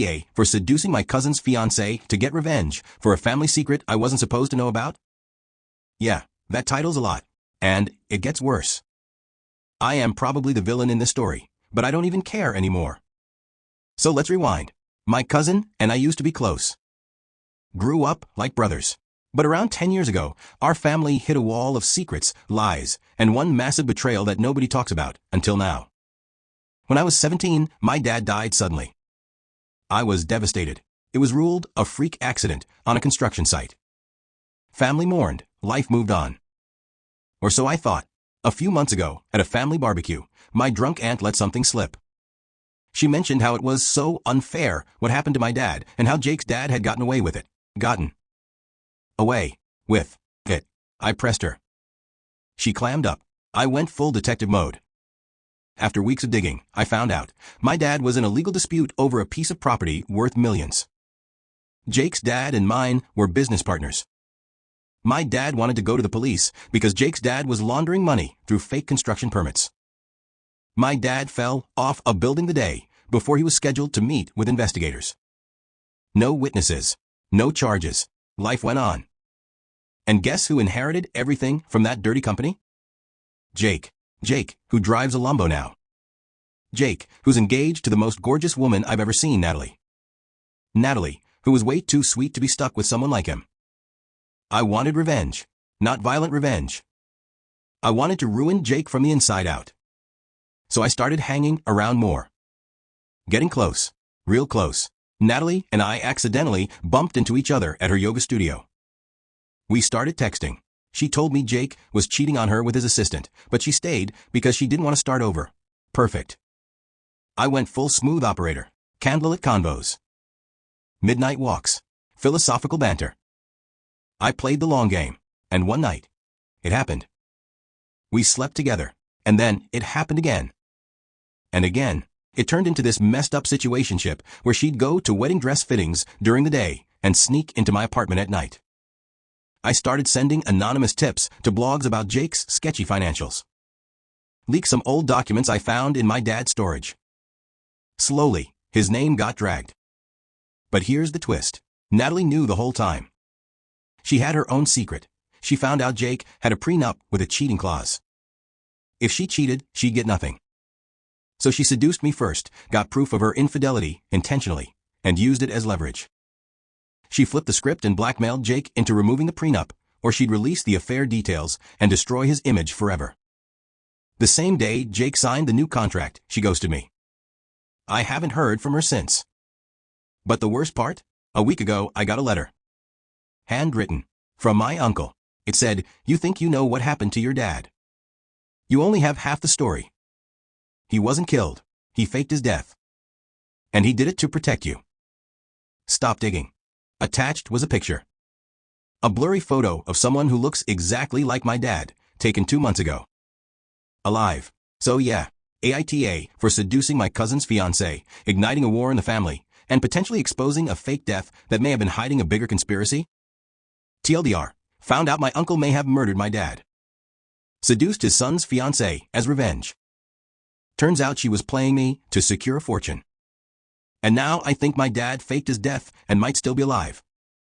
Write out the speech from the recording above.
AITA for seducing my cousin's fiancée to get revenge for a family secret I wasn't supposed to know about? Yeah, that title's a lot. And it gets worse. I am probably the villain in this story, but I don't even care anymore. So let's rewind. My cousin and I used to be close. Grew up like brothers. But around 10 years ago, our family hit a wall of secrets, lies, and one massive betrayal that nobody talks about until now. When I was 17, my dad died suddenly. I was devastated. It was ruled a freak accident on a construction site. Family mourned, life moved on. Or so I thought. A few months ago, at a family barbecue, my drunk aunt let something slip. She mentioned how it was so unfair what happened to my dad and how Jake's dad had gotten away with it. Gotten away with it. I pressed her. She clammed up. I went full detective mode. After weeks of digging, I found out my dad was in a legal dispute over a piece of property worth millions. Jake's dad and mine were business partners. My dad wanted to go to the police because Jake's dad was laundering money through fake construction permits. My dad fell off a building the day before he was scheduled to meet with investigators. No witnesses, no charges. Life went on. And guess who inherited everything from that dirty company? Jake. Jake, who drives a Lambo now. Jake, who's engaged to the most gorgeous woman I've ever seen, Natalie. Natalie, who was way too sweet to be stuck with someone like him. I wanted revenge, not violent revenge. I wanted to ruin Jake from the inside out. So I started hanging around more. Getting close, real close. Natalie and I accidentally bumped into each other at her yoga studio. We started texting. She told me Jake was cheating on her with his assistant, but she stayed because she didn't want to start over. Perfect. I went full smooth operator. Candlelit convos. Midnight walks. Philosophical banter. I played the long game, and one night, it happened. We slept together, and then it happened again. And again, it turned into this messed up situationship where she'd go to wedding dress fittings during the day and sneak into my apartment at night. I started sending anonymous tips to blogs about Jake's sketchy financials. Leaked some old documents I found in my dad's storage. Slowly, his name got dragged. But here's the twist. Natalie knew the whole time. She had her own secret. She found out Jake had a prenup with a cheating clause. If she cheated, she'd get nothing. So she seduced me first, got proof of her infidelity intentionally, and used it as leverage. She flipped the script and blackmailed Jake into removing the prenup, or she'd release the affair details and destroy his image forever. The same day Jake signed the new contract, she ghosted me. I haven't heard from her since. But the worst part? A week ago, I got a letter. Handwritten. From my uncle. It said, "You think you know what happened to your dad. You only have half the story. He wasn't killed. He faked his death. And he did it to protect you. Stop digging." Attached was a picture. A blurry photo of someone who looks exactly like my dad, taken 2 months ago. Alive. So yeah, AITA for seducing my cousin's fiancée, igniting a war in the family, and potentially exposing a fake death that may have been hiding a bigger conspiracy? TLDR, found out my uncle may have murdered my dad. Seduced his son's fiancée as revenge. Turns out she was playing me to secure a fortune. And now I think my dad faked his death and might still be alive.